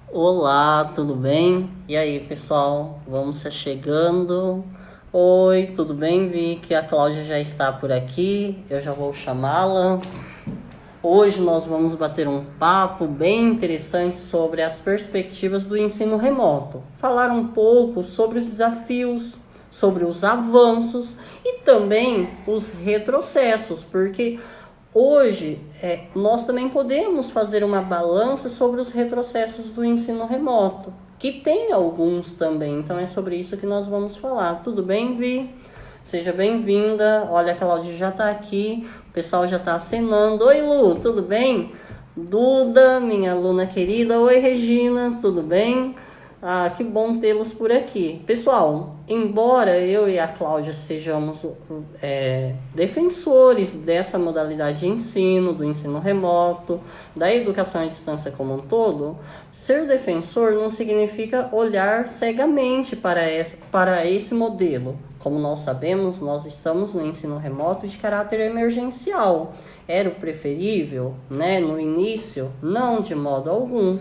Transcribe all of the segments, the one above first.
Olá, tudo bem? E aí, pessoal? Vamos se chegando. Oi, tudo bem? Vi que a Cláudia já está por aqui. Eu já vou chamá-la. Hoje nós vamos bater um papo bem interessante sobre as perspectivas do ensino remoto. Falar um pouco sobre os desafios, sobre os avanços e também os retrocessos, porque hoje nós também podemos fazer uma balança sobre os retrocessos do ensino remoto, que tem alguns também. Então é sobre isso que nós vamos falar. Tudo bem, Vi? Seja bem-vinda. Olha, a Cláudia já está aqui, o pessoal já está acenando. Oi, Lu, tudo bem? Duda, minha aluna querida. Oi, Regina, tudo bem? Ah, que bom tê-los por aqui. Pessoal, embora eu e a Cláudia sejamos defensores dessa modalidade de ensino, do ensino remoto, da educação à distância como um todo, ser defensor não significa olhar cegamente para esse modelo. Como nós sabemos, nós estamos no ensino remoto de caráter emergencial. Era o preferível, né? No início, não de modo algum,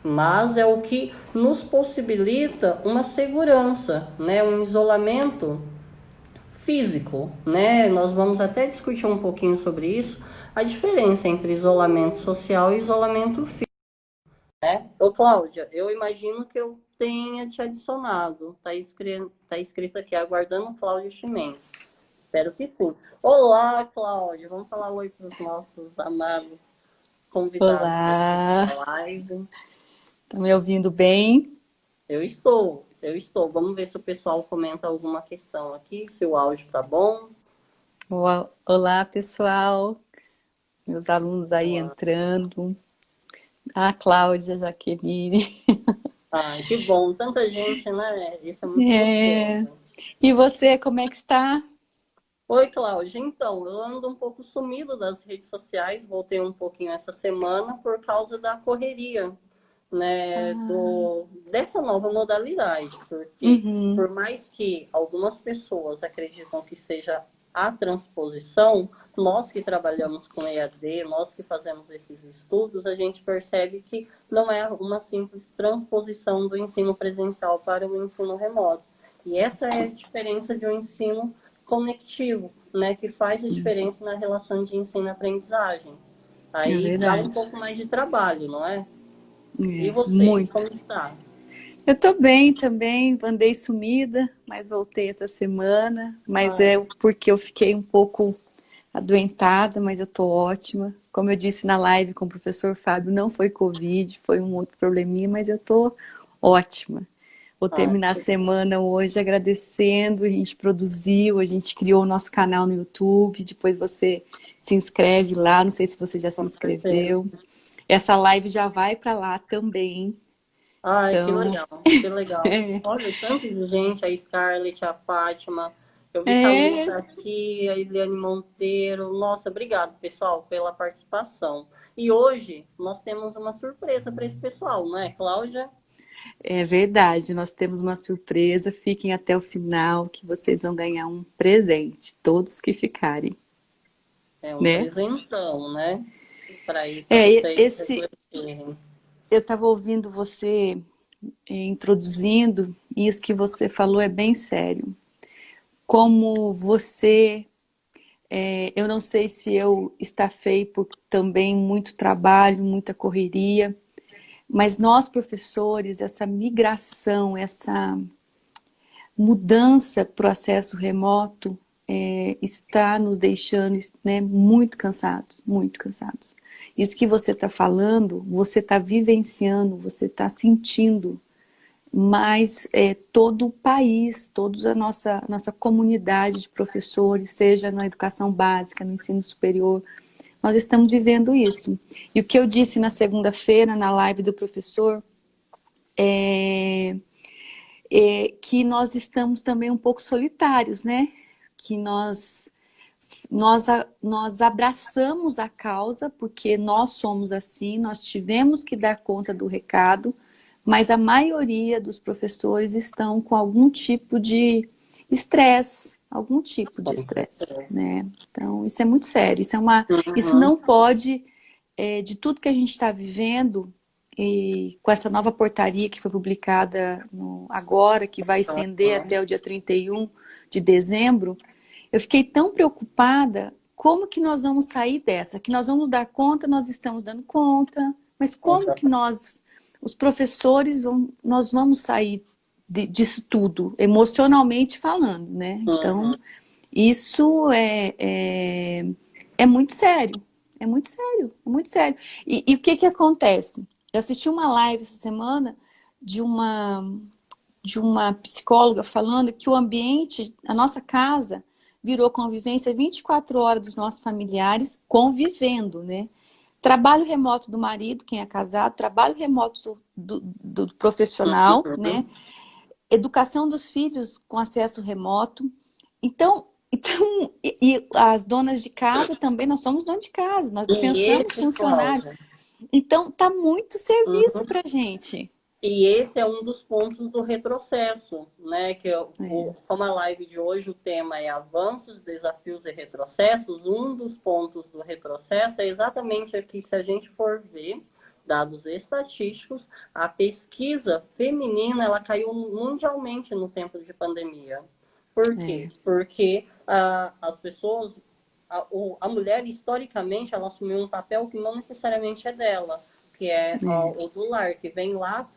mas é o que nos possibilita uma segurança, né? Um isolamento físico, né? Nós vamos até discutir um pouquinho sobre isso, a diferença entre isolamento social e isolamento físico, né? Ô, Cláudia, eu imagino que eu tenha te adicionado. Tá escrito aqui, aguardando Cláudia Chimenez. Espero que sim. Olá, Cláudia. Vamos falar oi para os nossos amados convidados aqui Olá, da live. tá me ouvindo bem? Eu estou. Vamos ver se o pessoal comenta alguma questão aqui, se o áudio tá bom. Olá, pessoal, meus alunos aí Olá. entrando. A Cláudia, Jaqueline. Ai, que bom, tanta gente, né? Isso é muito É. gostoso. E você, como é que está? Oi, Cláudia. Então, eu ando um pouco sumido das redes sociais, voltei um pouquinho essa semana por causa da correria, né, Ah, dessa nova modalidade, porque uhum, por mais que algumas pessoas acreditam que seja a transposição, nós que trabalhamos com EAD, nós que fazemos esses estudos, a gente percebe que não é uma simples transposição do ensino presencial para o ensino remoto. E essa é a diferença de um ensino conectivo, né, que faz a diferença na relação de ensino-aprendizagem. é Aí dá um verdade. pouco mais de trabalho, não é? E É, você, muito. como está? Eu tô bem também, andei sumida, mas voltei essa semana. Mas Ai, é porque eu fiquei um pouco adoentada, mas eu tô ótima. Como eu disse na live com o professor Fábio, não foi Covid, foi um outro probleminha, mas eu tô ótima. Vou ai, terminar a semana hoje agradecendo, a gente produziu, a gente criou o nosso canal no YouTube, depois você se inscreve lá, não sei se você já se com certeza. inscreveu. Essa live já vai para lá também. Ai, que Então, legal, que legal. Olha, tanto de gente, a Scarlett, a Fátima. Eu vi que a Lu é, tá aqui, a Eliane Monteiro. Nossa, obrigado, pessoal, pela participação. E hoje nós temos uma surpresa para esse pessoal, não é, Cláudia? é verdade, nós temos uma surpresa. Fiquem até o final que vocês vão ganhar um presente, todos que ficarem, É um né? presentão, né? Para ir para É, vocês esse refletirem. eu estava ouvindo você introduzindo e isso que você falou é bem sério. Como você, eu não sei se eu estafei por também muito trabalho, muita correria, mas nós professores, essa migração, essa mudança para o acesso remoto está nos deixando, né, muito cansados, muito cansados. Isso que você está falando, você está vivenciando, você está sentindo, mas todo o país, toda a nossa comunidade de professores, seja na educação básica, no ensino superior, nós estamos vivendo isso. E o que eu disse na segunda-feira, na live do professor, é que nós estamos também um pouco solitários, né? Que nós abraçamos a causa, porque nós somos assim, nós tivemos que dar conta do recado, mas a maioria dos professores estão com algum tipo de Com estresse, certeza. né? Então, isso é muito sério, isso Uhum. não pode, de tudo que a gente está vivendo, e com essa nova portaria que foi publicada agora, que vai estender até o dia 31 de dezembro, eu fiquei tão preocupada, como que nós vamos sair dessa? Que nós vamos dar conta, nós estamos dando conta, mas como que nós, os professores, nós vamos sair disso tudo, emocionalmente falando, né? Então, isso é muito sério, é muito sério, é muito sério. E o que que acontece? Eu assisti uma live essa semana de uma psicóloga falando que o ambiente, a nossa casa, virou convivência 24 horas dos nossos familiares convivendo, né? Trabalho remoto do marido, quem é casado, trabalho remoto do profissional, né? Educação dos filhos com acesso remoto. Então e as donas de casa também, nós somos donas de casa, nós dispensamos funcionários. Então, tá muito serviço pra gente. E esse é um dos pontos do retrocesso, né? Como a live de hoje, o tema é avanços, desafios e retrocessos. Um dos pontos do retrocesso é exatamente aqui, se a gente for ver dados estatísticos, a pesquisa feminina, ela caiu mundialmente no tempo de pandemia. Por quê? Porque as pessoas, a mulher, historicamente, ela assumiu um papel que não necessariamente é dela, que é o do lar, que vem lá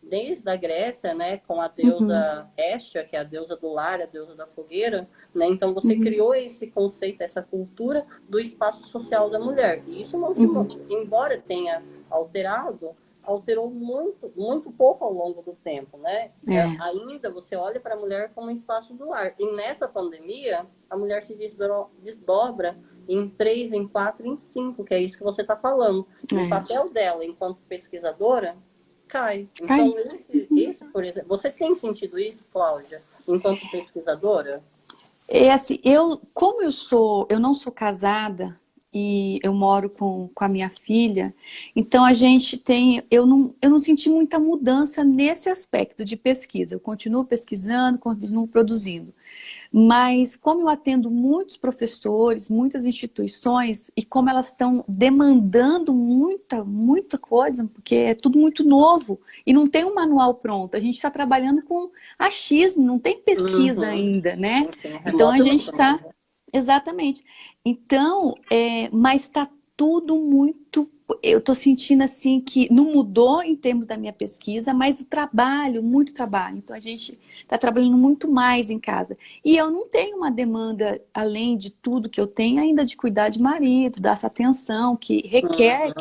desde a Grécia, né, com a deusa Hestia, que é a deusa do lar, a deusa da fogueira, né? Então você criou esse conceito, essa cultura do espaço social da mulher. E isso não se, embora tenha alterou muito, muito pouco ao longo do tempo, né? Ainda você olha para a mulher como um espaço do lar. E nessa pandemia, a mulher se desdobra em 3, em 4, em 5, que é isso que você está falando. O papel dela, enquanto pesquisadora, cai. Então, esse, por exemplo, você tem sentido isso, Cláudia, enquanto pesquisadora? Assim, como eu não sou casada e eu moro com a minha filha, então a gente eu não senti muita mudança nesse aspecto de pesquisa. Eu continuo pesquisando, continuo produzindo. Mas como eu atendo muitos professores, muitas instituições, e como elas estão demandando muita coisa, porque é tudo muito novo, e não tem um manual pronto, a gente está trabalhando com achismo, não tem pesquisa ainda, né? Então a gente está... Exatamente. Então, mas está tudo muito... Eu estou sentindo assim que não mudou em termos da minha pesquisa, mas o trabalho, muito trabalho. Então a gente está trabalhando muito mais em casa. E eu não tenho uma demanda, além de tudo que eu tenho, ainda de cuidar de marido, dar essa atenção, que requer,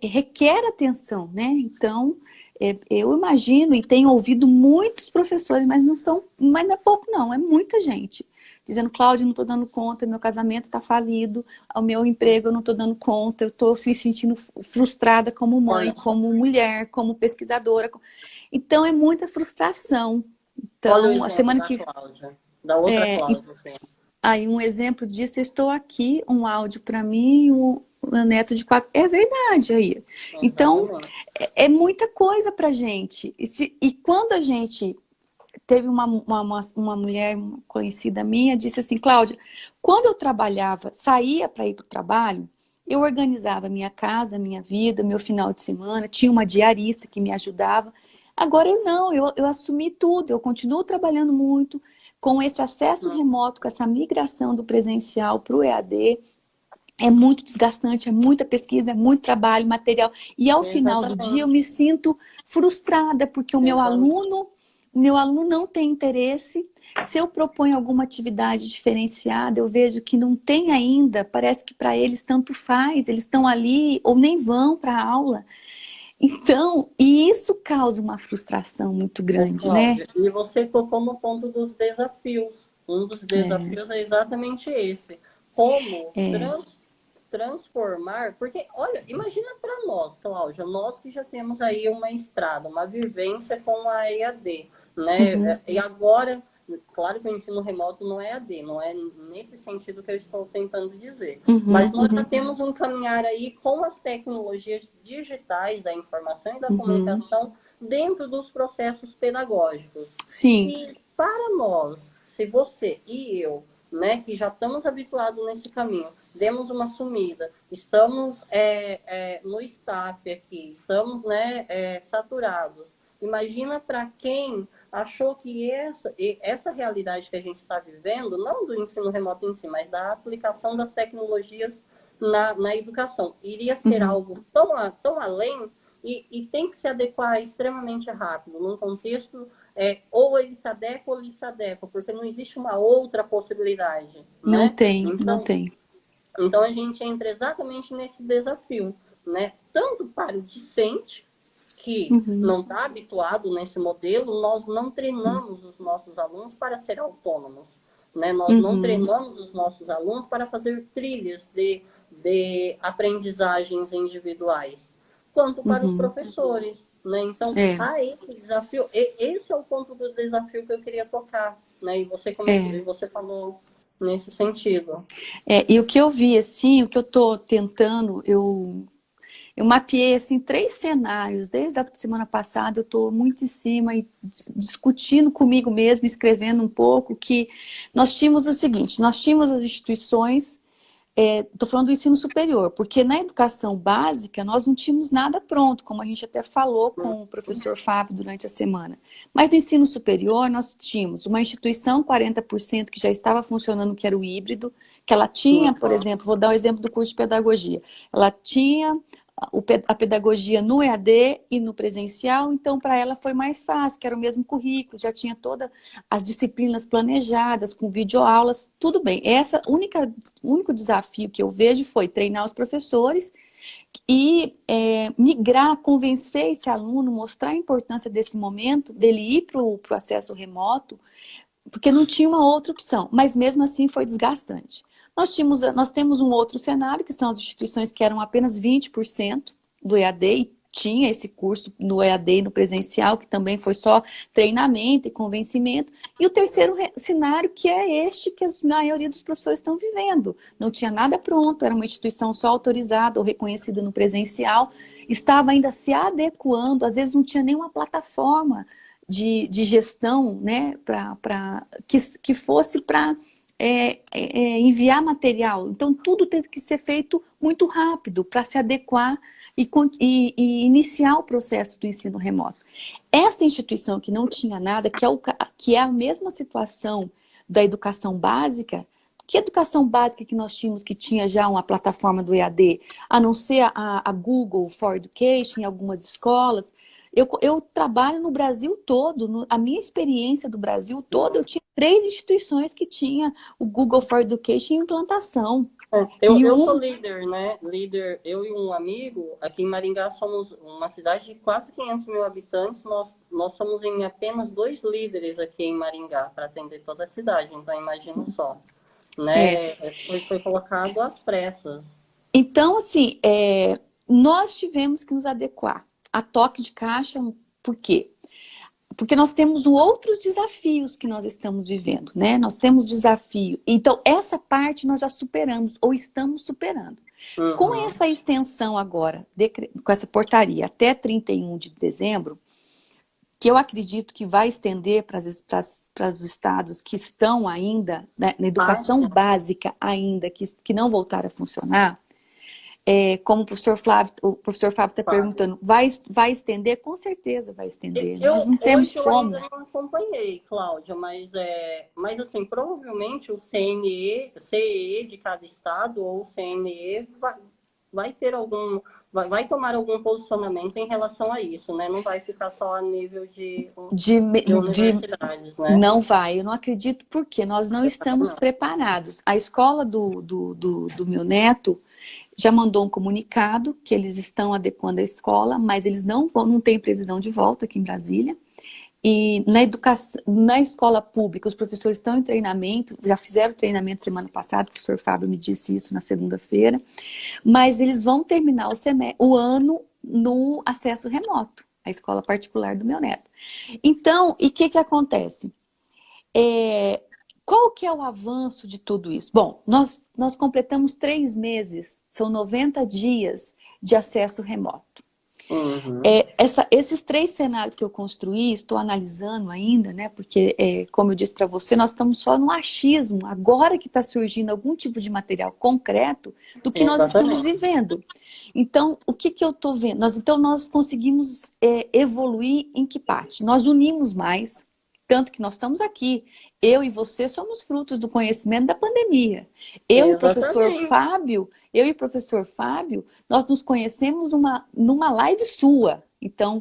requer atenção, né? Então, eu imagino e tenho ouvido muitos professores, mas não é pouco não, é muita gente. Dizendo, Cláudia, não estou dando conta, meu casamento está falido, o meu emprego eu não estou dando conta, eu estou me sentindo frustrada como mãe, como mulher, como pesquisadora. Então, é muita frustração. Então, a semana que... Cláudia, da outra Cláudia. Aí, um exemplo disso, eu estou aqui, um áudio para mim e um meu neto de 4. É verdade aí. Então, é muita coisa para gente. E quando a gente... Teve uma mulher conhecida minha, disse assim, Cláudia, quando eu trabalhava, saía para ir para o trabalho, eu organizava a minha casa, a minha vida, meu final de semana, tinha uma diarista que me ajudava. Agora eu assumi tudo, eu continuo trabalhando muito, com esse acesso remoto, com essa migração do presencial para o EAD, é muito desgastante, é muita pesquisa, é muito trabalho, material, e ao final do dia eu me sinto frustrada, porque o meu aluno não tem interesse. Se eu proponho alguma atividade diferenciada, eu vejo que não tem ainda, parece que para eles tanto faz, eles estão ali ou nem vão para a aula. Então, e isso causa uma frustração muito grande, né? E você tocou no ponto dos desafios. Um dos desafios é exatamente esse. Como transformar... Porque, olha, imagina para nós, Cláudia, nós que já temos aí uma estrada, uma vivência com a EAD, né? E agora, claro que o ensino remoto não é EAD, não é nesse sentido que eu estou tentando dizer. Mas nós já temos um caminhar aí com as tecnologias digitais da informação e da comunicação dentro dos processos pedagógicos. Sim. E para nós, se você e eu né, que já estamos habituados nesse caminho, demos uma sumida, estamos no staff aqui, estamos, né, saturados. Imagina para quem achou que essa realidade que a gente está vivendo, não do ensino remoto em si, mas da aplicação das tecnologias na educação, iria ser algo tão além e tem que se adequar extremamente rápido, num contexto ou ele se adequa ou ele se adequa, porque não existe uma outra possibilidade, Não né? tem, não Então, tem. então a gente entra exatamente nesse desafio, né? Tanto para o discente, que não está habituado nesse modelo, nós não treinamos os nossos alunos para ser autônomos, né? Nós não treinamos os nossos alunos para fazer trilhas de aprendizagens individuais, quanto para os professores, né? Então, esse desafio, esse é o ponto do desafio que eu queria tocar, né? E você falou nesse sentido. E o que eu vi, assim, o que eu estou tentando, eu mapeei, assim, 3 cenários. Desde a semana passada eu estou muito em cima e discutindo comigo mesma, escrevendo um pouco, que nós tínhamos o seguinte, nós tínhamos as instituições, estou falando do ensino superior, porque na educação básica nós não tínhamos nada pronto, como a gente até falou com o professor Fábio durante a semana. Mas no ensino superior nós tínhamos uma instituição 40% que já estava funcionando, que era o híbrido, que ela tinha, por exemplo, vou dar um exemplo do curso de pedagogia, ela tinha a pedagogia no EAD e no presencial, então para ela foi mais fácil, que era o mesmo currículo, já tinha todas as disciplinas planejadas, com videoaulas, tudo bem. O único desafio que eu vejo foi treinar os professores e migrar, convencer esse aluno, mostrar a importância desse momento, dele ir para o acesso remoto, porque não tinha uma outra opção, mas mesmo assim foi desgastante. Nós temos um outro cenário, que são as instituições que eram apenas 20% do EAD, e tinha esse curso no EAD e no presencial, que também foi só treinamento e convencimento. E o terceiro cenário, que é este que a maioria dos professores estão vivendo. Não tinha nada pronto, era uma instituição só autorizada ou reconhecida no presencial, estava ainda se adequando, às vezes não tinha nenhuma plataforma de gestão, né, que fosse para enviar material. Então, tudo teve que ser feito muito rápido para se adequar e iniciar o processo do ensino remoto. Esta instituição que não tinha nada, que é a mesma situação da educação básica, que educação básica que nós tínhamos, que tinha já uma plataforma do EAD, a não ser a Google for Education em algumas escolas. Eu trabalho no Brasil todo, a minha experiência do Brasil todo, eu tinha 3 instituições que tinha o Google for Education em implantação. Eu sou líder, né? Líder, eu e um amigo, aqui em Maringá somos uma cidade de quase 500 mil habitantes, nós somos em apenas 2 líderes aqui em Maringá para atender toda a cidade, então imagina só, né? Foi colocado às pressas. Então, assim, nós tivemos que nos adequar a toque de caixa. Por quê? Porque nós temos outros desafios que nós estamos vivendo, né? Nós temos desafio. Então, essa parte nós já superamos, ou estamos superando. Com essa extensão agora, com essa portaria até 31 de dezembro, que eu acredito que vai estender para os estados que estão ainda, né, na educação básica ainda, que não voltaram a funcionar, como o professor Fábio está perguntando, vai estender? Com certeza vai estender. Nós não temos como. Eu ainda não acompanhei, Cláudia, mas assim, provavelmente o CEE de cada estado ou o CNE vai ter vai tomar algum posicionamento em relação a isso, né? Não vai ficar só a nível de universidades, né? Não vai, eu não acredito, porque nós não estamos preparados. A escola do meu neto já mandou um comunicado que eles estão adequando a escola, mas eles não têm previsão de volta aqui em Brasília. E na escola pública, os professores estão em treinamento, já fizeram treinamento semana passada, o professor Fábio me disse isso na segunda-feira, mas eles vão terminar o ano no acesso remoto, a escola particular do meu neto. Então, e o que acontece? Qual que é o avanço de tudo isso? Bom, nós completamos 3 meses, são 90 dias de acesso remoto. Uhum. Esses três cenários que eu construí, estou analisando ainda, né? Porque, como eu disse para você, nós estamos só no achismo, agora que está surgindo algum tipo de material concreto do que nós estamos Exatamente. vivendo. Então, o que eu estou vendo? Nós conseguimos evoluir em que parte? Nós unimos mais, tanto que nós estamos aqui. Eu e você somos frutos do conhecimento da pandemia. Eu e o professor Exatamente. Fábio, eu e o professor Fábio, nós nos conhecemos numa live sua.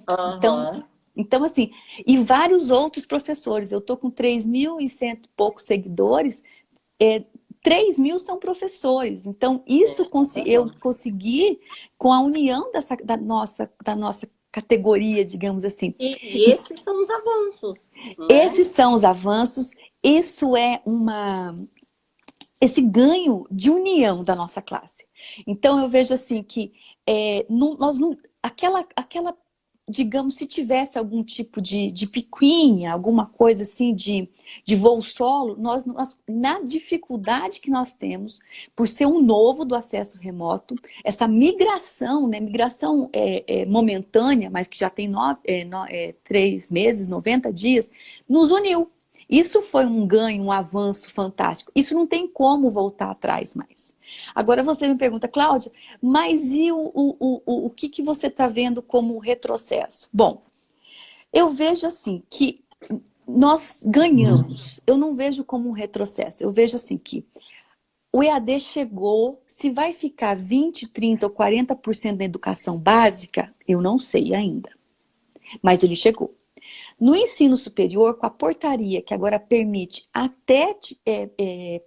Aham. Então, assim, e vários outros professores. Eu estou com 3.100 e poucos seguidores, 3.000 são professores. Então, eu Exatamente. consegui com a união da nossa categoria, digamos assim. E E esses são os avanços, né? esses são os avanços, isso é esse ganho de união da nossa classe. Então eu vejo assim que nós não, aquela, digamos, se tivesse algum tipo de picuinha, alguma coisa assim de voo solo, na dificuldade que nós temos por ser um novo do acesso remoto, essa migração, né, migração momentânea, mas que já tem 3 meses, 90 dias, nos uniu. Isso foi um ganho, um avanço fantástico. Isso não tem como voltar atrás mais. Agora você me pergunta, Cláudia, mas e o que você está vendo como retrocesso? Bom, eu vejo assim que nós ganhamos. Eu não vejo como um retrocesso. Eu vejo assim que o EAD chegou, se vai ficar 20, 30 ou 40% da educação básica, eu não sei ainda. Mas ele chegou. No ensino superior, com a portaria que agora permite até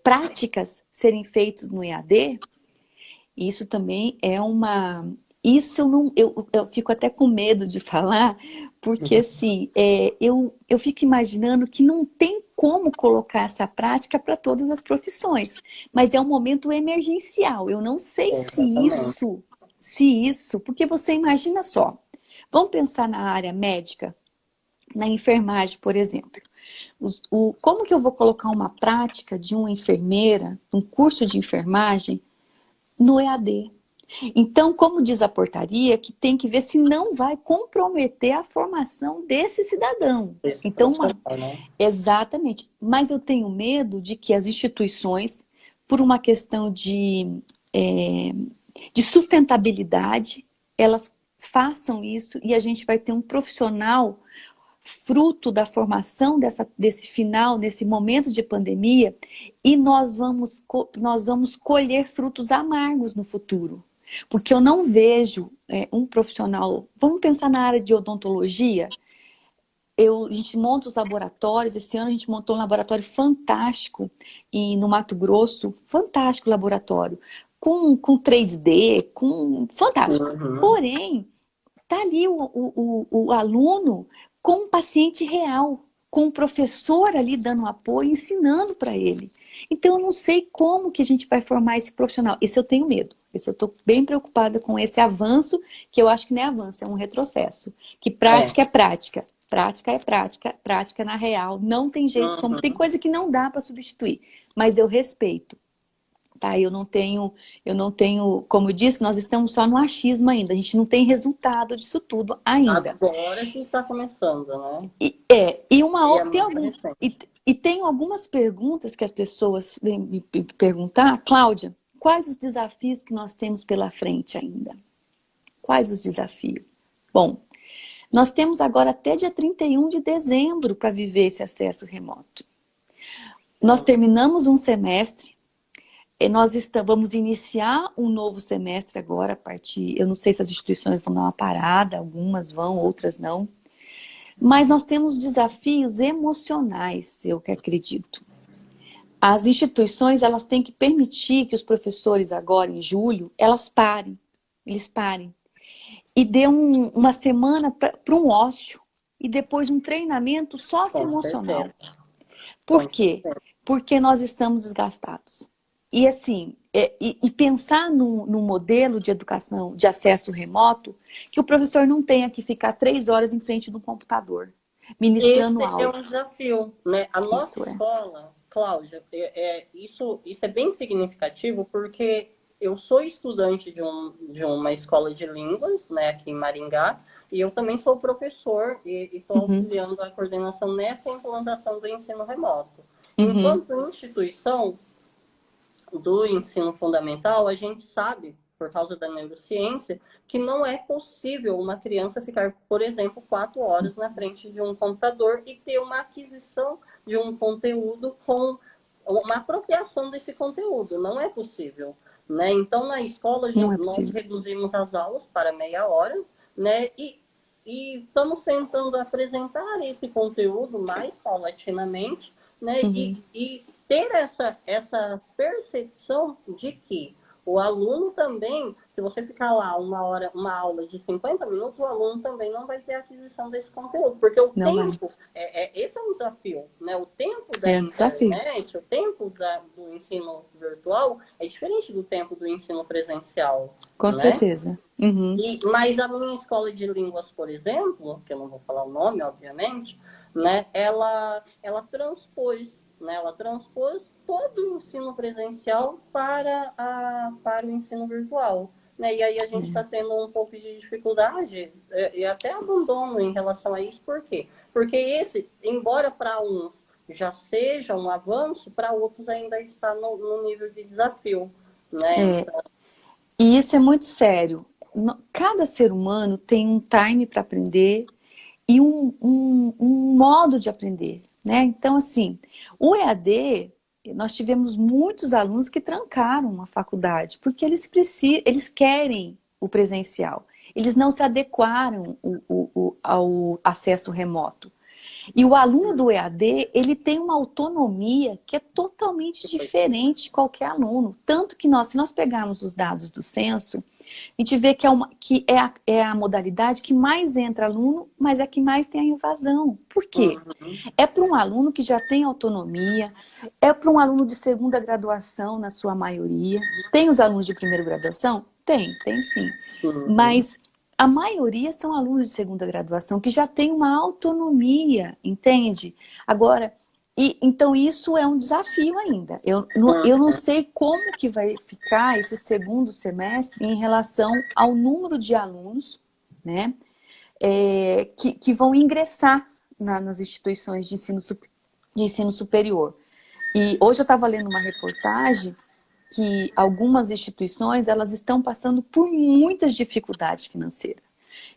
práticas serem feitas no EAD, isso também é uma... Isso eu fico até com medo de falar, porque assim, eu fico imaginando que não tem como colocar essa prática para todas as profissões, mas é um momento emergencial. Eu não sei Exatamente. se isso, porque você imagina só, vamos pensar na área médica, na enfermagem, por exemplo. Como que eu vou colocar uma prática de uma enfermeira, um curso de enfermagem, no EAD? Então, como diz a portaria, que tem que ver se não vai comprometer a formação desse cidadão. Esse Então, profissional, né? exatamente. Mas eu tenho medo de que as instituições, por uma questão de sustentabilidade, elas façam isso e a gente vai ter um profissional fruto da formação desse final, nesse momento de pandemia, e nós vamos colher frutos amargos no futuro. Porque eu não vejo um profissional... Vamos pensar na área de odontologia? A gente monta os laboratórios, esse ano a gente montou um laboratório fantástico no Mato Grosso, fantástico laboratório, com 3D, fantástico. Uhum. Porém, tá ali o aluno com um paciente real, com um professor ali dando apoio, ensinando para ele. Então, eu não sei como que a gente vai formar esse profissional. Esse eu tenho medo. Esse eu estou bem preocupada com esse avanço, que eu acho que não é avanço, é um retrocesso. Que É. prática é prática. Prática é prática, prática na real. Não tem jeito, como tem Uhum. coisa que não dá para substituir. Mas eu respeito. Tá, eu não tenho, como eu disse, nós estamos só no achismo ainda, a gente não tem resultado disso tudo ainda. Agora que está começando, né? E E é muito recente. e tem algumas perguntas que as pessoas vêm me perguntar, Cláudia, quais os desafios que nós temos pela frente ainda? Quais os desafios? Bom, nós temos agora até dia 31 de dezembro para viver esse acesso remoto. Nós terminamos um semestre. Nós vamos iniciar um novo semestre agora, a partir... Eu não sei se as instituições vão dar uma parada, algumas vão, outras não. Mas nós temos desafios emocionais, eu que acredito. As instituições, elas têm que permitir que os professores agora, em julho, eles parem. E dê uma semana para um ócio. E depois um treinamento Com socioemocional. certeza. Por Com quê? certeza. Porque nós estamos desgastados. E assim, e pensar num modelo de educação, de acesso remoto, que o professor não tenha que ficar 3 horas em frente do computador, ministrando Esse é aula. um desafio, né? A nossa Isso é. escola, Cláudia, isso é bem significativo porque eu sou estudante de uma escola de línguas, né, aqui em Maringá, e eu também sou professor e estou Uhum, auxiliando a coordenação nessa implantação do ensino remoto. uhum. Enquanto instituição do ensino fundamental, a gente sabe, por causa da neurociência, que não é possível uma criança ficar, por exemplo, 4 horas na frente de um computador e ter uma aquisição de um conteúdo com uma apropriação desse conteúdo. Não é possível. Né? Então, na escola, Não é nós possível. reduzimos as aulas para meia hora, né? E estamos tentando apresentar esse conteúdo mais paulatinamente, né? Uhum. E ter essa percepção de que o aluno também, se você ficar lá uma aula de 50 minutos, o aluno também não vai ter aquisição desse conteúdo, porque o Não vai. tempo, esse é um desafio, né? O tempo da É um desafio. internet, o tempo do ensino virtual é diferente do tempo do ensino presencial, Com né? certeza. Uhum. Mas a minha escola de línguas, por exemplo, que eu não vou falar o nome, obviamente, né, ela transpôs, né, ela transpôs todo o ensino presencial para o ensino virtual. Né? E aí a gente está É. tendo um pouco de dificuldade e até abandono em relação a isso. Por quê? Porque embora para uns já seja um avanço, para outros ainda está no nível de desafio. Né? É, Então, e isso é muito sério. Cada ser humano tem um time para aprender e um modo de aprender, né? Então, assim, o EAD, nós tivemos muitos alunos que trancaram a faculdade, porque eles querem o presencial. Eles não se adequaram ao acesso remoto. E o aluno do EAD, ele tem uma autonomia que é totalmente diferente de qualquer aluno. Tanto que se nós pegarmos os dados do censo, a gente vê que é a modalidade que mais entra aluno, mas é a que mais tem a invasão. Por quê? uhum, É para um aluno que já tem autonomia, é para um aluno de segunda graduação, na sua maioria. Tem os alunos de primeira graduação? Tem sim. uhum. Mas a maioria são alunos de segunda graduação que já têm uma autonomia, entende? Agora, então isso é um desafio ainda. Eu não sei como que vai ficar esse segundo semestre em relação ao número de alunos, né, que vão ingressar nas instituições de ensino superior. E hoje eu estava lendo uma reportagem que algumas instituições elas estão passando por muitas dificuldades financeiras.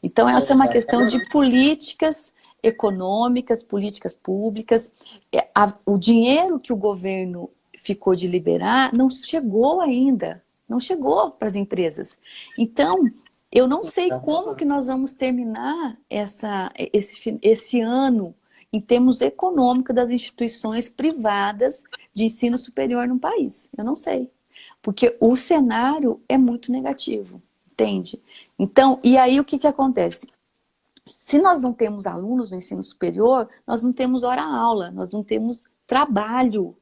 Então, essa é uma questão de Exatamente. políticas econômicas, políticas públicas. O dinheiro que o governo ficou de liberar não chegou ainda, não chegou para as empresas. Então, eu não sei como que nós vamos terminar esse ano em termos econômicos das instituições privadas de ensino superior no país. Eu não sei. Porque o cenário é muito negativo, entende? Então, e aí o que acontece? Se nós não temos alunos no ensino superior, nós não temos hora-aula, nós não temos trabalho.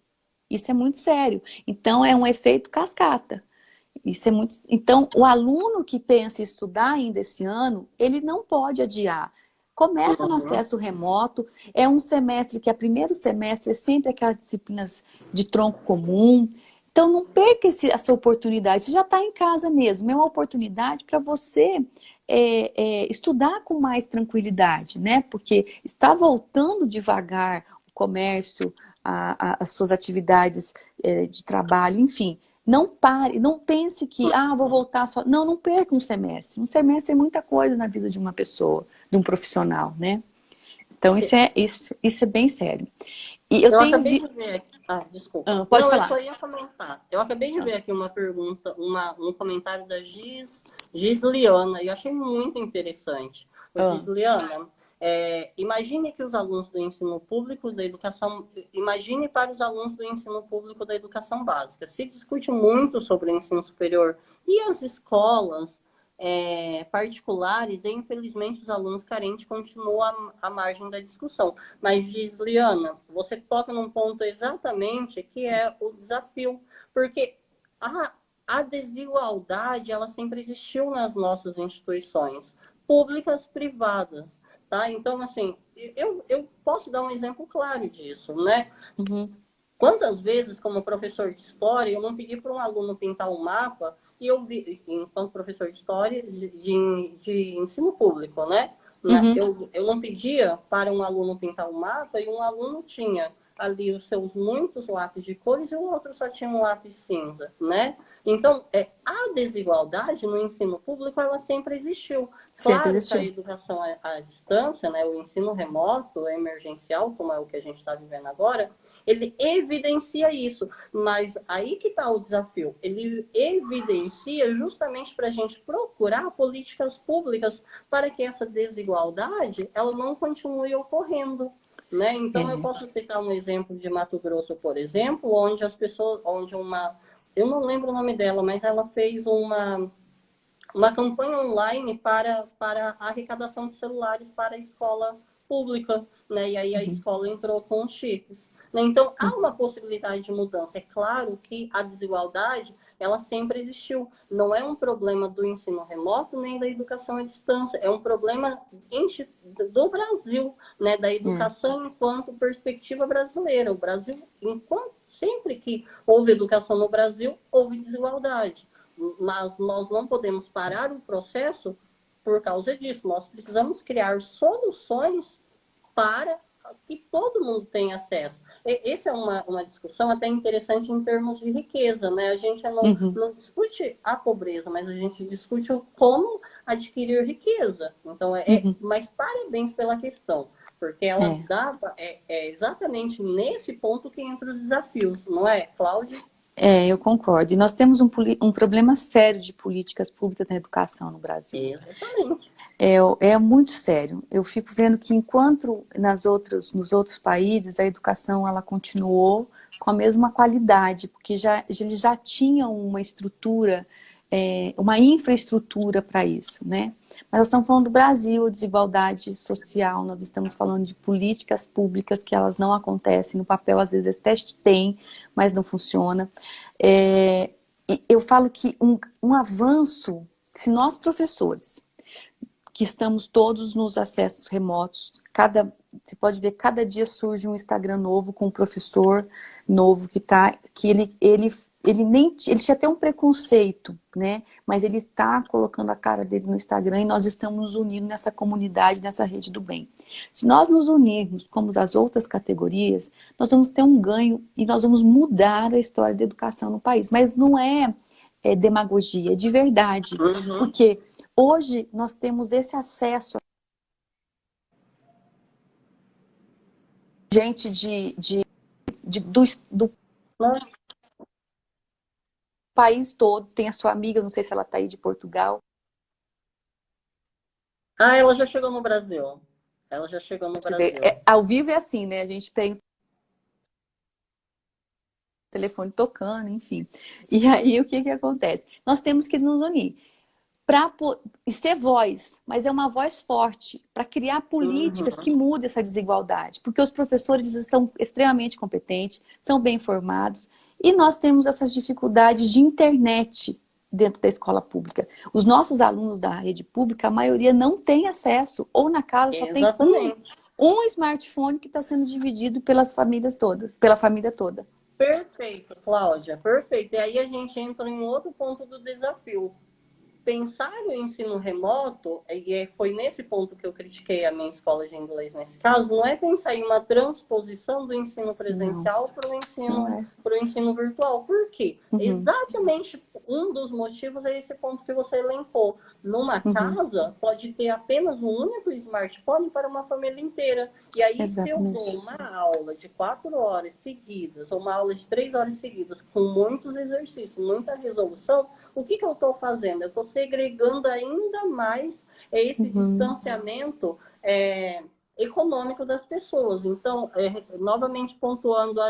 Isso é muito sério. Então, é um efeito cascata. Isso é muito. Então, o aluno que pensa em estudar ainda esse ano, ele não pode adiar. Começa no Uhum. acesso remoto, é um semestre que primeiro semestre é sempre aquelas disciplinas de tronco comum. Então, não perca essa oportunidade. Você já está em casa mesmo, é uma oportunidade para você estudar com mais tranquilidade, né? Porque está voltando devagar o comércio, as suas atividades de trabalho, enfim. Não pare, não pense que, vou voltar só. Não, não perca um semestre. Um semestre é muita coisa na vida de uma pessoa, de um profissional, né? Então, isso é bem sério. E eu Eu tenho acabei de ver aqui. Desculpa. pode Não, eu só falar. ia comentar. Eu acabei de ver aqui uma pergunta, um comentário da Gisliana, e eu achei muito interessante. Ô, Ah, Gisliana, imagine que os alunos do ensino público da educação. Imagine para os alunos do ensino público da educação básica. Se discute muito sobre o ensino superior e as escolas particulares, e infelizmente os alunos carentes continuam à margem da discussão. Mas, Gisliana, você toca num ponto exatamente que é o desafio, porque a desigualdade ela sempre existiu nas nossas instituições, públicas, privadas. Tá? Então, assim, eu posso dar um exemplo claro disso, né? uhum, Quantas vezes, como professor de história, eu não pedi para um aluno pintar um mapa e eu vi, enquanto professor de história, de ensino público, né? Uhum. Eu não pedia para um aluno pintar um mapa e um aluno tinha ali os seus muitos lápis de cores e o outro só tinha um lápis cinza, né? Então, a desigualdade no ensino público, ela sempre existiu. Sempre Claro que a existiu. educação à distância, né, o ensino remoto, emergencial, como é o que a gente está vivendo agora, ele evidencia isso. Mas aí que está o desafio. Ele evidencia justamente para a gente procurar políticas públicas para que essa desigualdade ela não continue ocorrendo. Né? Então, eu posso citar um exemplo de Mato Grosso, por exemplo, onde as pessoas, eu não lembro o nome dela, mas ela fez uma campanha online para a arrecadação de celulares para a escola pública, né? E aí a escola entrou com os chips. Né? Então, há uma possibilidade de mudança. É claro que a desigualdade, ela sempre existiu. Não é um problema do ensino remoto nem da educação à distância. É um problema do Brasil, né? Da educação enquanto perspectiva brasileira. O Brasil, sempre que houve educação no Brasil, houve desigualdade. Mas nós não podemos parar o processo por causa disso. Nós precisamos criar soluções para que todo mundo tenha acesso. Essa é uma discussão até interessante em termos de riqueza, né? A gente não discute a pobreza, mas a gente discute como adquirir riqueza. Então, mas parabéns pela questão, porque ela é exatamente nesse ponto que entra os desafios, não é, Cláudia? Eu concordo. E nós temos um problema sério de políticas públicas na educação no Brasil. Exatamente. É muito sério. Eu fico vendo que enquanto nos outros países a educação ela continuou com a mesma qualidade, porque eles já tinham uma estrutura, uma infraestrutura para isso, né? Mas nós estamos falando do Brasil, desigualdade social, nós estamos falando de políticas públicas que elas não acontecem, no papel às vezes até tem, mas não funciona. E eu falo que um avanço, se nós professores, que estamos todos nos acessos remotos, você pode ver, cada dia surge um Instagram novo com um professor novo que ele tinha até um preconceito, né? Mas ele está colocando a cara dele no Instagram e nós estamos nos unindo nessa comunidade, nessa rede do bem. Se nós nos unirmos como as outras categorias, nós vamos ter um ganho e nós vamos mudar a história da educação no país. Mas não é demagogia, é de verdade. Porque hoje nós temos esse acesso a gente do país todo, tem a sua amiga, não sei se ela está aí de Portugal. Ah, ela já chegou no Brasil. Ela já chegou no Brasil. Ao vivo é assim, né? A gente tem o telefone tocando, enfim. E aí o que acontece? Nós temos que nos unir e ser voz, mas é uma voz forte, para criar políticas que mudem essa desigualdade. Porque os professores são extremamente competentes, são bem formados, e nós temos essas dificuldades de internet dentro da escola pública. Os nossos alunos da rede pública, a maioria não tem acesso, ou na casa só tem um smartphone que está sendo dividido pela família toda. Perfeito, Cláudia, perfeito. E aí a gente entra em outro ponto do desafio. Pensar o ensino remoto, e foi nesse ponto que eu critiquei a minha escola de inglês nesse caso, não é pensar em uma transposição do ensino presencial para o ensino virtual. Por quê? Exatamente um dos motivos é esse ponto que você elencou. Numa casa, pode ter apenas um único smartphone para uma família inteira. E aí, se eu dou uma aula de 4 horas seguidas, ou uma aula de 3 horas seguidas, com muitos exercícios, muita resolução, o que eu estou fazendo? Eu estou segregando ainda mais esse distanciamento econômico das pessoas. Então, novamente pontuando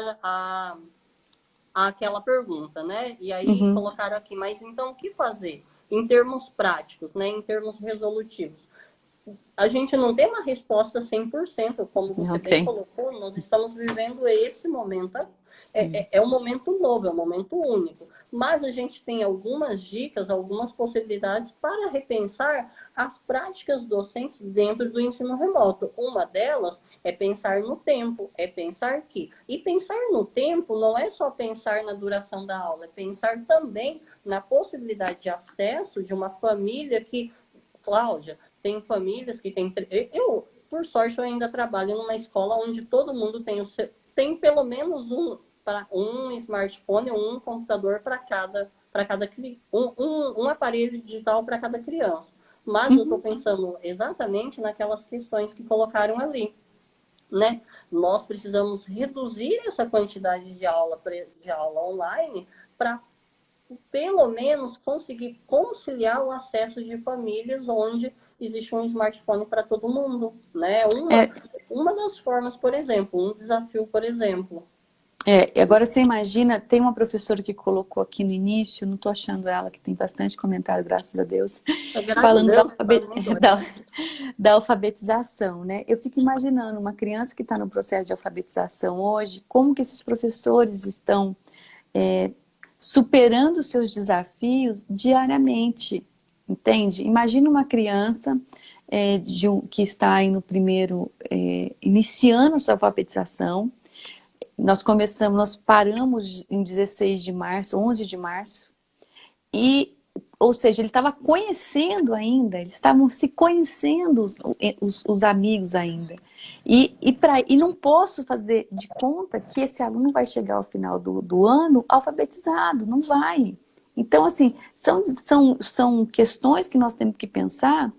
aquela pergunta, né? E aí colocaram aqui, mas então o que fazer? Em termos práticos, né? Em termos resolutivos. A gente não tem uma resposta 100%, como você bem colocou, nós estamos vivendo esse momento É um momento novo, é um momento único. Mas a gente tem algumas dicas, algumas possibilidades para repensar as práticas docentes dentro do ensino remoto. Uma delas é pensar no tempo, é pensar que. E pensar no tempo não é só pensar na duração da aula, é pensar também na possibilidade de acesso de uma família que, Cláudia, tem famílias que têm. Por sorte, eu ainda trabalho numa escola onde todo mundo tem pelo menos um smartphone ou um computador um aparelho digital para cada criança. Mas eu estou pensando exatamente naquelas questões que colocaram ali, né? Nós precisamos reduzir essa quantidade de aula online para pelo menos conseguir conciliar o acesso de famílias onde existe um smartphone para todo mundo, né? Uma das formas, por exemplo, um desafio, por exemplo. Agora você imagina, tem uma professora que colocou aqui no início, não estou achando ela, que tem bastante comentário, graças a Deus, falando da alfabetização, né? Eu fico imaginando uma criança que está no processo de alfabetização hoje, como que esses professores estão superando seus desafios diariamente, entende? Imagina uma criança que está aí no primeiro, iniciando a sua alfabetização. Nós paramos em 16 de março, 11 de março, ou seja, ele estava conhecendo ainda, eles estavam se conhecendo, os amigos ainda. E não posso fazer de conta que esse aluno vai chegar ao final do ano alfabetizado, não vai. Então, assim, são questões que nós temos que pensar.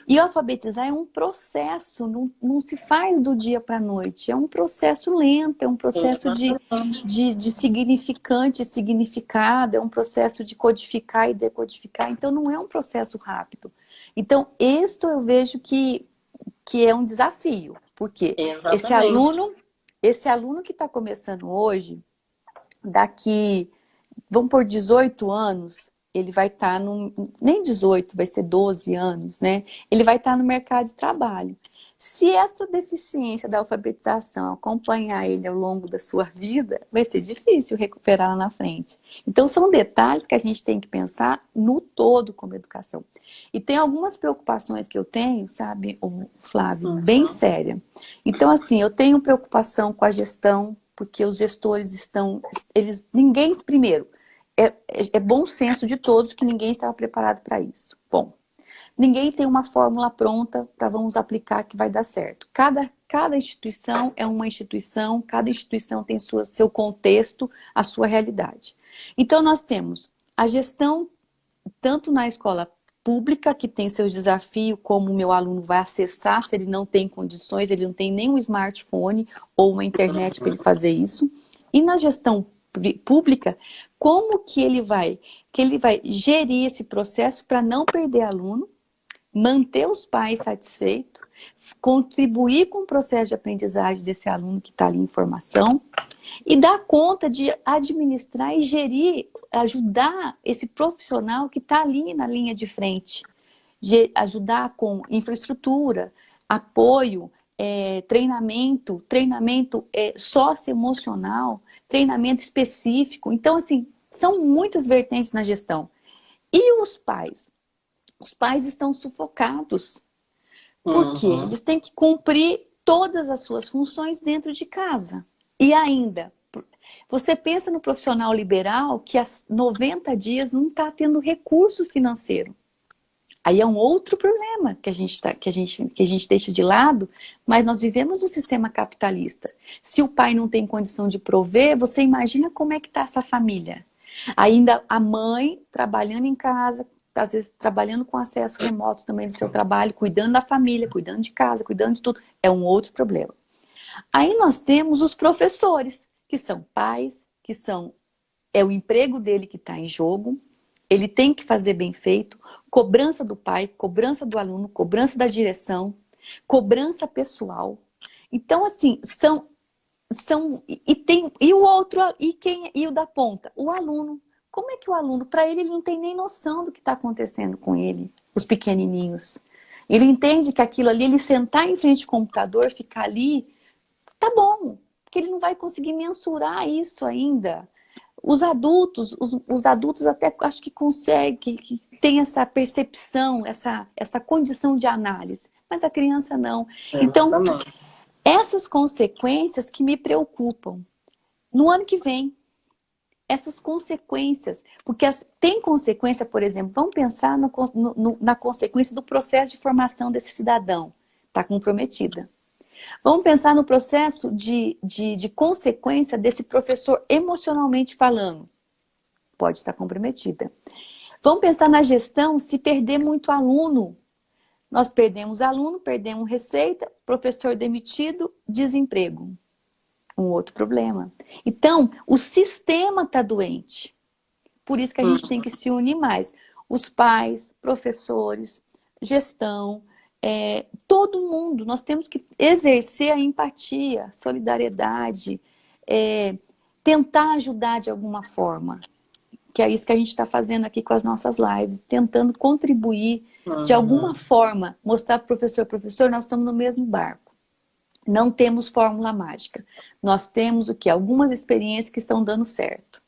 E alfabetizar é um processo, não se faz do dia para a noite, é um processo lento, é um processo de significante e significado, é um processo de codificar e decodificar, então não é um processo rápido. Então, isto eu vejo que é um desafio, porque esse aluno que está começando hoje, daqui, vamos por 18 anos, ele vai estar nem 18, vai ser 12 anos, né? Ele vai estar no mercado de trabalho. Se essa deficiência da alfabetização acompanhar ele ao longo da sua vida, vai ser difícil recuperar lá na frente. Então, são detalhes que a gente tem que pensar no todo como educação. E tem algumas preocupações que eu tenho, sabe, Flávio, bem séria. Então, assim, eu tenho preocupação com a gestão, porque os gestores primeiro, é bom senso de todos que ninguém estava preparado para isso. Bom, ninguém tem uma fórmula pronta para vamos aplicar que vai dar certo. Cada instituição é uma instituição, cada instituição tem seu contexto, a sua realidade. Então, nós temos a gestão, tanto na escola pública, que tem seus desafios, como o meu aluno vai acessar, se ele não tem condições, ele não tem nem um smartphone ou uma internet para ele fazer isso. E na gestão pública, como que ele vai gerir esse processo para não perder aluno, manter os pais satisfeitos, contribuir com o processo de aprendizagem desse aluno que está ali em formação e dar conta de administrar e gerir, ajudar esse profissional que está ali na linha de frente, ajudar com infraestrutura, apoio, treinamento socioemocional, treinamento específico. Então, assim, são muitas vertentes na gestão. E os pais? Os pais estão sufocados. Por quê? Eles têm que cumprir todas as suas funções dentro de casa. E ainda, você pensa no profissional liberal que há 90 dias não está tendo recurso financeiro. Aí é um outro problema que a gente deixa de lado, mas nós vivemos num sistema capitalista. Se o pai não tem condição de prover, você imagina como é que está essa família. Ainda a mãe trabalhando em casa, às vezes trabalhando com acesso remoto também do seu trabalho, cuidando da família, cuidando de casa, cuidando de tudo, é um outro problema. Aí nós temos os professores, que são pais, é o emprego dele que está em jogo, ele tem que fazer bem feito, cobrança do pai, cobrança do aluno, cobrança da direção, cobrança pessoal. Então, assim, e o outro, e o da ponta? O aluno. Como é que o aluno, para ele não tem nem noção do que está acontecendo com ele, os pequenininhos. Ele entende que aquilo ali, ele sentar em frente ao computador, ficar ali, tá bom. porque ele não vai conseguir mensurar isso ainda. Os adultos até acho que conseguem, que tem essa percepção, essa condição de análise, mas a criança não. Então, Exatamente. essas consequências que me preocupam. No ano que vem, essas consequências, porque tem consequência, por exemplo, vamos pensar na consequência do processo de formação desse cidadão, está comprometida. Vamos pensar no processo de consequência desse professor emocionalmente falando, pode estar comprometida. Vamos pensar na gestão, se perder muito aluno, nós perdemos aluno, perdemos receita, professor demitido, desemprego. Um outro problema. Então, o sistema está doente. Por isso que a gente tem que se unir mais. Os pais, professores, gestão, todo mundo. Nós temos que exercer a empatia, solidariedade, tentar ajudar de alguma forma. Que é isso que a gente está fazendo aqui com as nossas lives, tentando contribuir de alguma forma, mostrar para o professor, nós estamos no mesmo barco. Não temos fórmula mágica. Nós temos o quê? Algumas experiências que estão dando certo.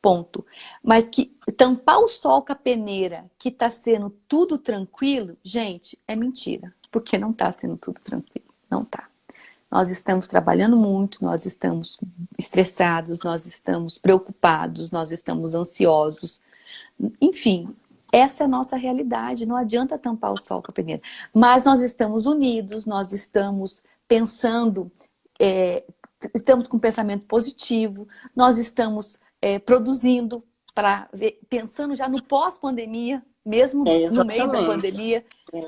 Ponto. Mas que tampar o sol com a peneira, que está sendo tudo tranquilo, gente, é mentira. Porque não está sendo tudo tranquilo. Não está. Nós estamos trabalhando muito, nós estamos estressados, nós estamos preocupados, nós estamos ansiosos. Enfim, essa é a nossa realidade. Não adianta tampar o sol com a peneira. Mas nós estamos unidos, nós estamos pensando, estamos com pensamento positivo, nós estamos produzindo, pensando já no pós-pandemia, mesmo no meio da pandemia,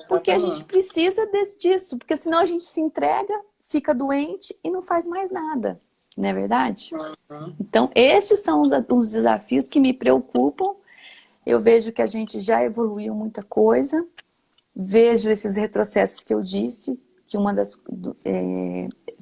porque a gente precisa disso, porque senão a gente se entrega, fica doente e não faz mais nada, não é verdade? Então, estes são os desafios que me preocupam. Eu vejo que a gente já evoluiu muita coisa, vejo esses retrocessos que eu disse, que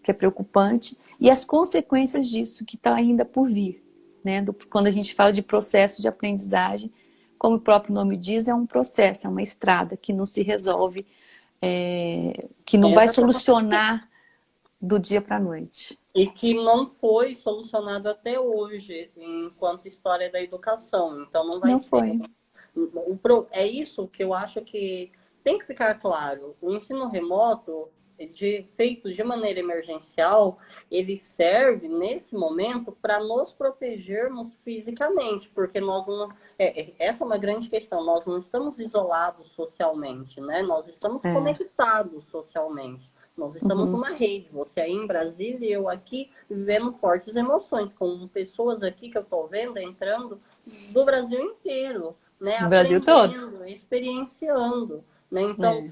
que é preocupante, e as consequências disso que está ainda por vir, né? Quando a gente fala de processo de aprendizagem, como o próprio nome diz, é um processo, é uma estrada que não se resolve, que não vai solucionar do dia para a noite. E que não foi solucionado até hoje, enquanto história da educação. Então não vai ser. Foi. É isso que eu acho que tem que ficar claro. O ensino remoto, feito de maneira emergencial, ele serve, nesse momento, para nos protegermos fisicamente, porque nós não... essa é uma grande questão. Nós não estamos isolados socialmente, né? Nós estamos conectados socialmente. Nós estamos numa rede, você aí em Brasília e eu aqui vivendo fortes emoções, com pessoas aqui que eu estou vendo entrando do Brasil inteiro, né? Do Brasil todo. Experienciando, né? Então,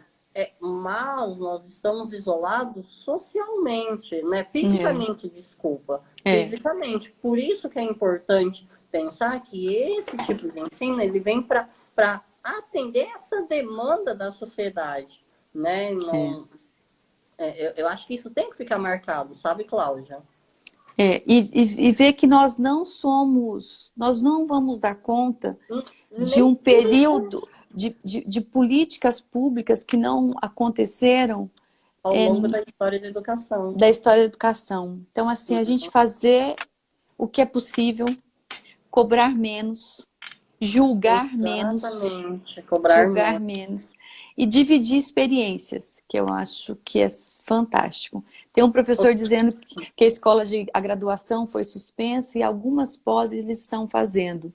mas nós estamos isolados socialmente, né? Fisicamente, desculpa, fisicamente. Por isso que é importante pensar que esse tipo de ensino, ele vem para atender essa demanda da sociedade, né? Eu acho que isso tem que ficar marcado, sabe, Cláudia? E ver que nós não vamos dar conta de um período de políticas públicas que não aconteceram ao longo da história da educação. Da história da educação. Então, assim, a gente fazer o que é possível, cobrar menos, julgar menos. Exatamente, cobrar menos. E dividir experiências, que eu acho que é fantástico. Tem um professor dizendo que a graduação foi suspensa e algumas pós eles estão fazendo.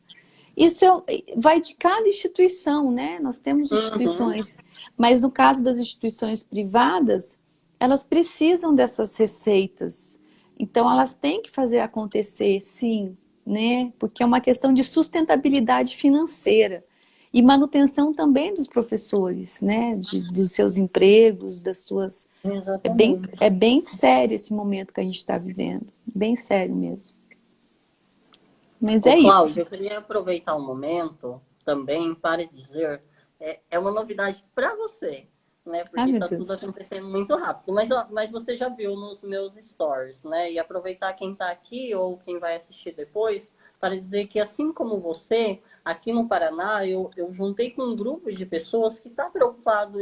Isso vai de cada instituição, né? Nós temos instituições, mas no caso das instituições privadas, elas precisam dessas receitas. Então, elas têm que fazer acontecer, sim, né? Porque é uma questão de sustentabilidade financeira. E manutenção também dos professores, né? Dos seus empregos, das suas... É bem sério esse momento que a gente está vivendo. Bem sério mesmo. Mas Cláudia, isso. Eu queria aproveitar o momento também para dizer, é uma novidade para você, né? Porque está tudo acontecendo muito rápido. Mas você já viu nos meus stories, né? E aproveitar quem está aqui ou quem vai assistir depois para dizer que, assim como você, aqui no Paraná, eu juntei com um grupo de pessoas que está preocupado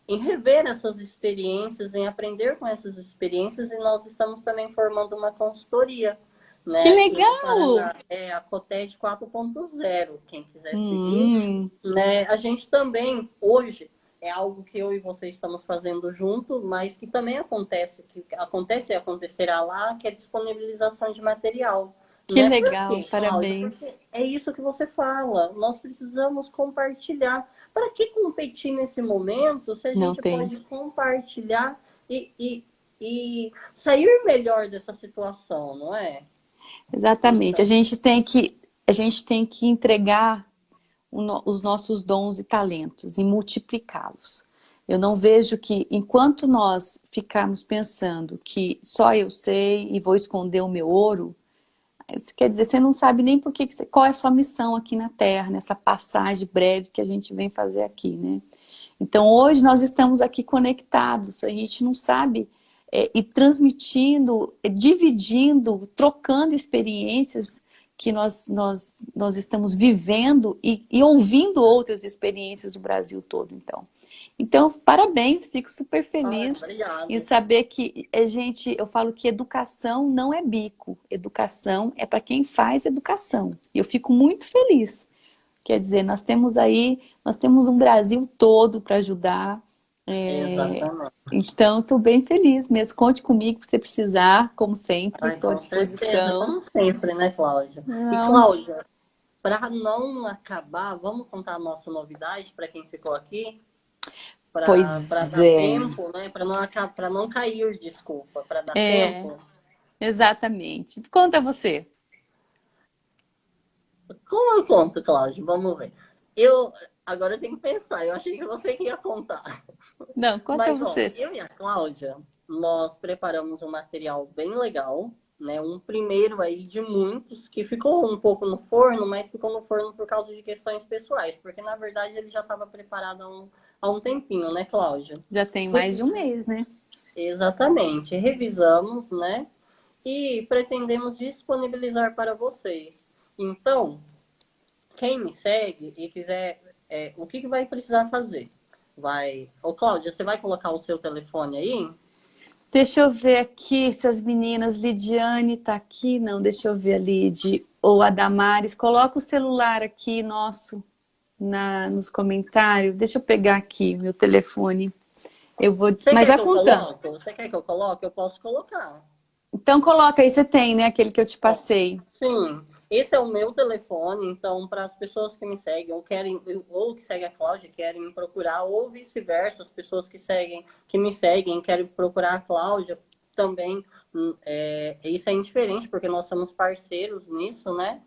em rever essas experiências, em aprender com essas experiências, e nós estamos também formando uma consultoria, Que né, aqui no legal! Paraná, é a COTED 4.0, quem quiser seguir, Hum, né, a gente também, hoje, é algo que eu e você estamos fazendo junto, mas que também acontece, que acontece e acontecerá lá, que é disponibilização de material. que Né? Por legal, quê, Cláudia? Porque parabéns. é isso que você fala. Nós precisamos compartilhar. Para que competir nesse momento se a Não gente tem. pode compartilhar e sair melhor dessa situação, não é? Exatamente. Então, A gente tem que entregar os nossos dons e talentos e multiplicá-los. Eu não vejo que, enquanto nós ficarmos pensando que só eu sei e vou esconder o meu ouro, isso quer dizer, você não sabe nem qual é a sua missão aqui na Terra, nessa passagem breve que a gente vem fazer aqui, né? Então, hoje nós estamos aqui conectados, a gente não sabe, e transmitindo, dividindo, trocando experiências que nós estamos vivendo e ouvindo outras experiências do Brasil todo, então. Então, parabéns, fico super feliz em obrigado. saber que eu falo que educação não é bico, educação é para quem faz educação. E eu fico muito feliz. Quer dizer, nós temos um Brasil todo para ajudar. Exatamente. Então, estou bem feliz mesmo. Conte comigo se você precisar, como sempre, Ai, estou à com certeza, disposição. como sempre, né, Cláudia? E, Não, Cláudia, para não acabar, vamos contar a nossa novidade para quem ficou aqui? Para pois dar é, tempo, né? Para não cair, desculpa, para dar é, tempo. exatamente. Conta você. Como eu conto, Cláudio? Vamos ver. Eu agora eu tenho que pensar. Eu achei que você que ia contar. Não, conta Mas, ó, você. eu e a Cláudia, nós preparamos um material bem legal, né? Um primeiro aí de muitos que ficou um pouco no forno, mas ficou no forno por causa de questões pessoais, porque na verdade ele já estava preparado há um tempinho, né, Cláudia? Já tem mais de um mês, né? Exatamente. Revisamos, né? E pretendemos disponibilizar para vocês. Então, quem me segue e quiser, o que vai precisar fazer? Ô Cláudia, você vai colocar o seu telefone aí? Deixa eu ver aqui se as meninas, Lidiane tá aqui, não, deixa eu ver a Lid, ou a Damares, coloca o celular aqui nosso nos comentários, deixa eu pegar aqui meu telefone, Você mas quer vai que eu contando. coloque? Você quer que eu coloque? Eu posso colocar. Então coloca aí, você tem, né, aquele que eu te Ó, passei. sim, esse é o meu telefone, então para as pessoas que me seguem ou querem ou que seguem a Cláudia querem me procurar ou vice-versa, as pessoas que me seguem querem procurar a Cláudia também, isso é indiferente porque nós somos parceiros nisso, né?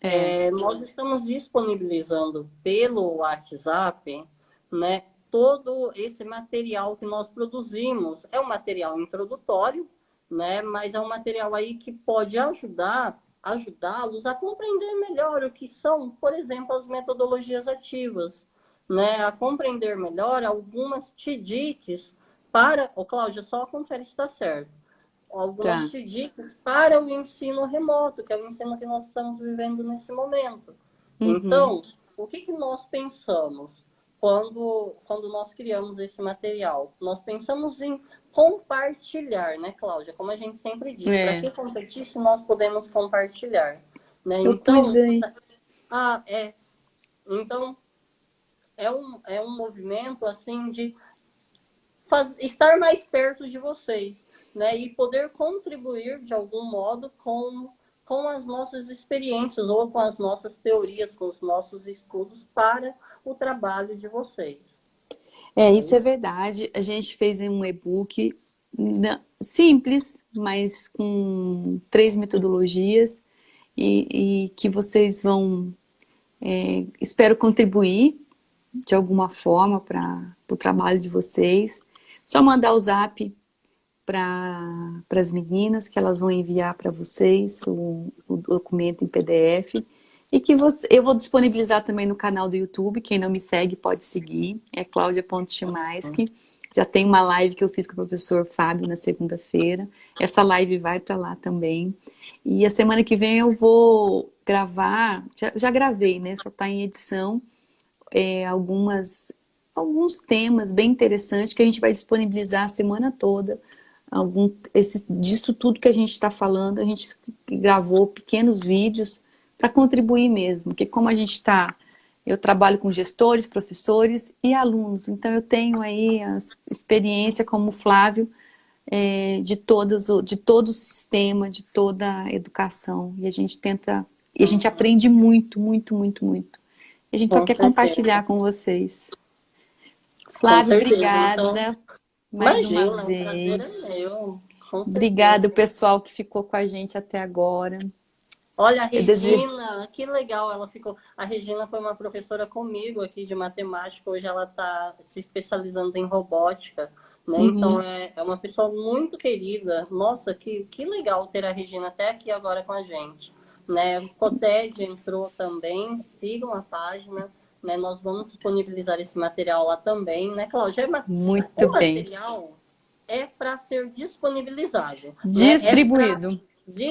É, Nós estamos disponibilizando pelo WhatsApp, né, todo esse material que nós produzimos. É um material introdutório, né, mas é um material aí que pode ajudá-los a compreender melhor o que são, por exemplo, as metodologias ativas, né, a compreender melhor algumas TDICs para... Ô, Cláudia, só confere se está certo. Algumas tá, dicas para o ensino remoto, que é o ensino que nós estamos vivendo nesse momento. uhum. Então, o que nós pensamos quando nós criamos esse material? Nós pensamos em compartilhar, né, Cláudia? Como a gente sempre diz, para É, que competir se nós podemos compartilhar? Né? eu pus Então, aí, ah, é, então é um movimento assim de estar mais perto de vocês, né? E poder contribuir de algum modo com as nossas experiências ou com as nossas teorias, com os nossos estudos para o trabalho de vocês. É isso é isso? verdade, a gente fez um e-book simples, mas com 3 metodologias, e que vocês vão, espero contribuir de alguma forma para o trabalho de vocês. Só mandar o zap para as meninas que elas vão enviar para vocês o documento em PDF. E que eu vou disponibilizar também no canal do YouTube. Quem não me segue pode seguir. É Claudia.Chimaski. Já tem uma live que eu fiz com o professor Fábio na segunda-feira. Essa live vai para lá também. E a semana que vem eu vou gravar, já gravei, né? Só está em edição, algumas alguns temas bem interessantes que a gente vai disponibilizar a semana toda. Disso tudo que a gente está falando, a gente gravou pequenos vídeos para contribuir mesmo, porque como a gente está, eu trabalho com gestores, professores e alunos, então eu tenho aí a experiência como o Flávio, de todo o sistema, de toda a educação, e a gente tenta, e a gente aprende muito, muito, muito, muito. E a gente só Com quer certeza. compartilhar com vocês. Com Flávio, certeza. Então, obrigada mais uma imagina, o prazer é vez. meu. Com certeza. Obrigada, o pessoal que ficou com a gente até agora. Olha, a Eu desejo. Regina, que legal, ela ficou. A Regina foi uma professora comigo aqui de matemática, hoje ela está se especializando em robótica, né? Então Uhum. é uma pessoa muito querida. Nossa, que legal ter a Regina até aqui agora com a gente, né? O Coted entrou também, sigam a página, né? Nós vamos disponibilizar esse material lá também, né, Cláudia? Muito O bem. material é para ser disponibilizado, né? É para Distribuído.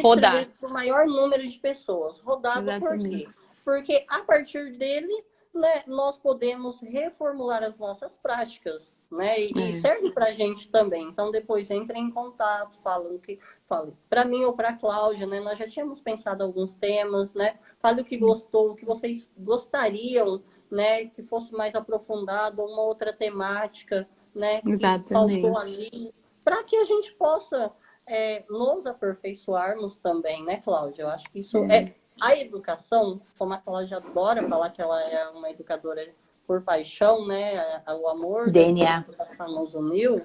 Rodar. distribuído para o maior número de pessoas. Rodado por Exatamente. quê? Porque a partir dele, né, nós podemos reformular as nossas práticas, né? E É, serve para a gente também. Então, depois entre em contato, falam que fale para mim ou para a Cláudia, né? Nós já tínhamos pensado alguns temas, né? Fale o que gostou, o que vocês gostariam, né? Que fosse mais aprofundado, uma outra temática, né? Que faltou exatamente. ali, para que a gente possa nos aperfeiçoarmos também, né, Cláudia? Eu acho que isso é a educação, como a Cláudia adora falar que ela é uma educadora por paixão, né? O amor da DNA. educação nos uniu,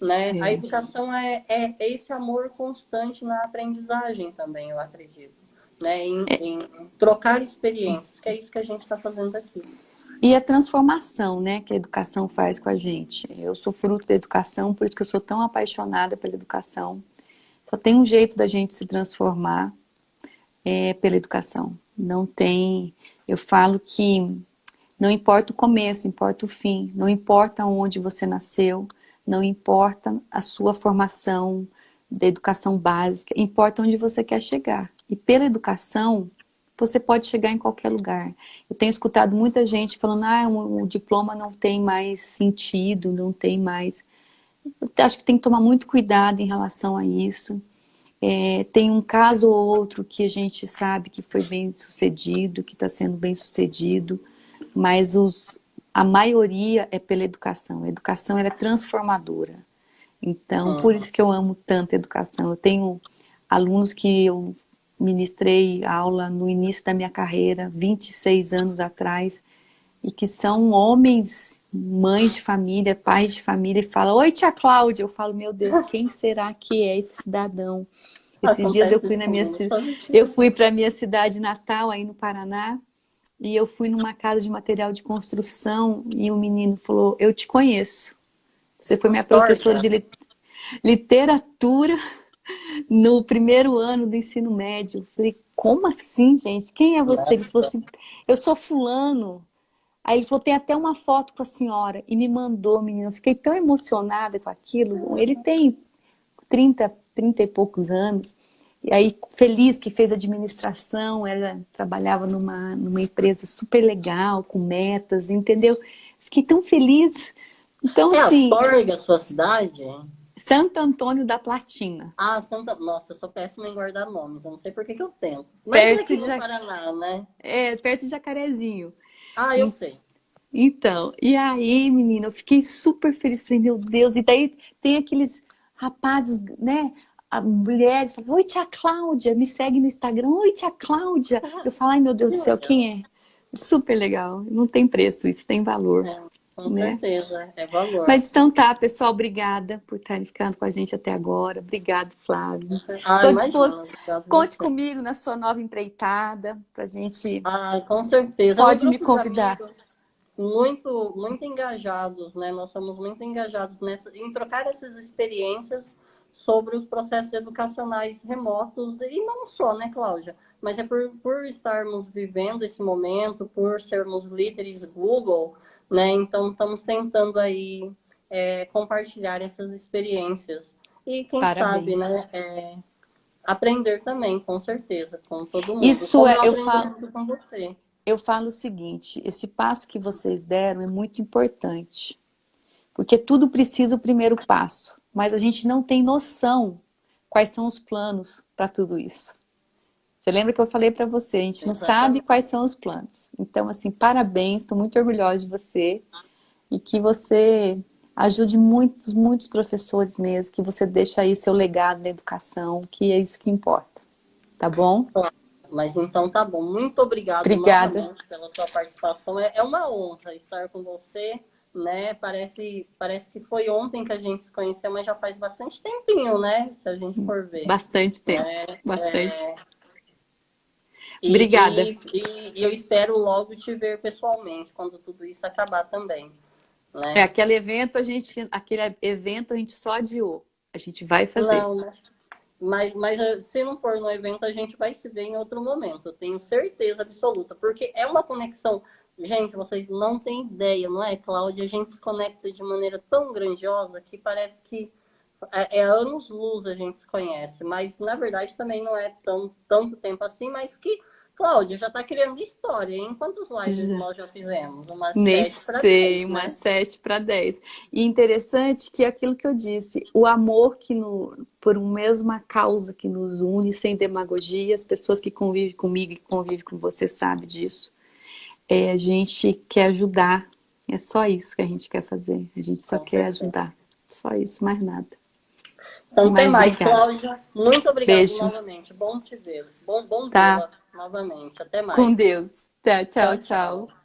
né? A É. educação é esse amor constante na aprendizagem também, eu acredito, né? Em trocar experiências, que é isso que a gente está fazendo aqui. E a transformação, né, que a educação faz com a gente. Eu sou fruto da educação, por isso que eu sou tão apaixonada pela educação. Só tem um jeito da gente se transformar, pela educação. Não tem. Eu falo que não importa o começo, importa o fim. Não importa onde você nasceu, não importa a sua formação da educação básica, importa onde você quer chegar. E pela educação, você pode chegar em qualquer lugar. Eu tenho escutado muita gente falando, o diploma não tem mais sentido, não tem mais. Eu acho que tem que tomar muito cuidado em relação a isso. Tem um caso ou outro que a gente sabe que foi bem sucedido, que está sendo bem sucedido, mas a maioria é pela educação. A educação ela é transformadora. Então, por Uhum. isso que eu amo tanto a educação. Eu tenho alunos que eu ministrei aula no início da minha carreira, 26 anos atrás, e que são homens, mães de família, pais de família, e falam, oi, tia Cláudia. Eu falo, meu Deus, quem será que é esse cidadão? Esses dias Acontece isso comigo todo eu dia. fui para a minha cidade natal, aí no Paraná, e eu fui numa casa de material de construção e o menino falou, eu te conheço. Você foi minha professora História. de literatura no primeiro ano do ensino médio. Eu falei, como assim, gente? Quem é você? Ele falou Nossa. assim, eu sou fulano. Aí ele falou, tem até uma foto com a senhora. E me mandou, menina. Eu fiquei tão emocionada com aquilo. Ele tem 30 e poucos anos. E aí, feliz que fez administração, ela trabalhava numa empresa super legal, com metas, entendeu? Fiquei tão feliz. Então, É assim, Astorga, a sua cidade? Santo Antônio da Platina, Ah, Santa. Nossa, eu sou péssima em guardar nomes. Eu não sei por que que eu tento. Mas é perto aqui de, no Paraná, né? perto de Jacarezinho. Ah, eu sei. Então, e aí, menina, eu fiquei super feliz. Falei, meu Deus, e daí tem aqueles rapazes, né? A mulher fala, oi, tia Cláudia, me segue no Instagram, oi, tia Cláudia. Eu falo, ai, meu Deus Que do céu, legal. quem é? Super legal, não tem preço, isso tem valor, É, com né? certeza. É valor. Mas então tá, pessoal, obrigada por estarem ficando com a gente até agora. Obrigado, Flávio. Ah, Tô disposto. imagina. Obrigado a Conte você. comigo na sua nova empreitada, pra gente. Ah, com certeza. É um Pode me grupo de convidar. amigos muito engajados, né? Nós somos muito engajados em trocar essas experiências sobre os processos educacionais remotos, e não só, né, Cláudia? Mas é por estarmos vivendo esse momento, por sermos líderes Google, né? Então, estamos tentando aí compartilhar essas experiências. E quem sabe, Parabéns. né, aprender também, com certeza, com todo mundo. Isso Como é, eu eu aprendi falo. muito com você. Eu falo o seguinte, esse passo que vocês deram é muito importante, porque tudo precisa o primeiro passo, mas a gente não tem noção quais são os planos para tudo isso. Você lembra que eu falei para você, a gente não sabe Exatamente. quais são os planos. Então, assim, parabéns, estou muito orgulhosa de você e que você ajude muitos, muitos professores mesmo, que você deixe aí seu legado na educação, que é isso que importa, tá bom? Mas então tá bom. Muito obrigado Obrigada. novamente pela sua participação. É uma honra estar com você, né? Parece que foi ontem que a gente se conheceu, mas já faz bastante tempinho, né? Se a gente for ver. Bastante tempo, Né? bastante. É, Obrigada. e eu espero logo te ver pessoalmente, quando tudo isso acabar também, né? Aquele evento a gente só adiou. A gente vai fazer. Não, né? Mas se não for no evento, a gente vai se ver em outro momento. Eu tenho certeza absoluta. Porque é uma conexão. Gente, vocês não têm ideia, não é, Cláudia? A gente se conecta de maneira tão grandiosa que parece que é anos-luz a gente se conhece. Mas, na verdade, também não é tanto tempo assim. Mas que, Cláudia, já está criando história, hein? Quantas lives Já. nós já fizemos? Umas Nem 7 para sei, 10, umas né? 7 para 10. E interessante que aquilo que eu disse, o amor por uma mesma causa que nos une, sem demagogia, as pessoas que convivem comigo e que convivem com você sabem disso. A gente quer ajudar, é só isso que a gente quer fazer. A gente só Com quer certeza. ajudar. Só isso, mais nada. Então, tem Mas mais, obrigada. Cláudia. Muito obrigado Beijo, novamente. Bom te ver. Bom tá? vê-la novamente. Até Com mais. Deus. Tá, tchau, Tchau, tchau. tchau.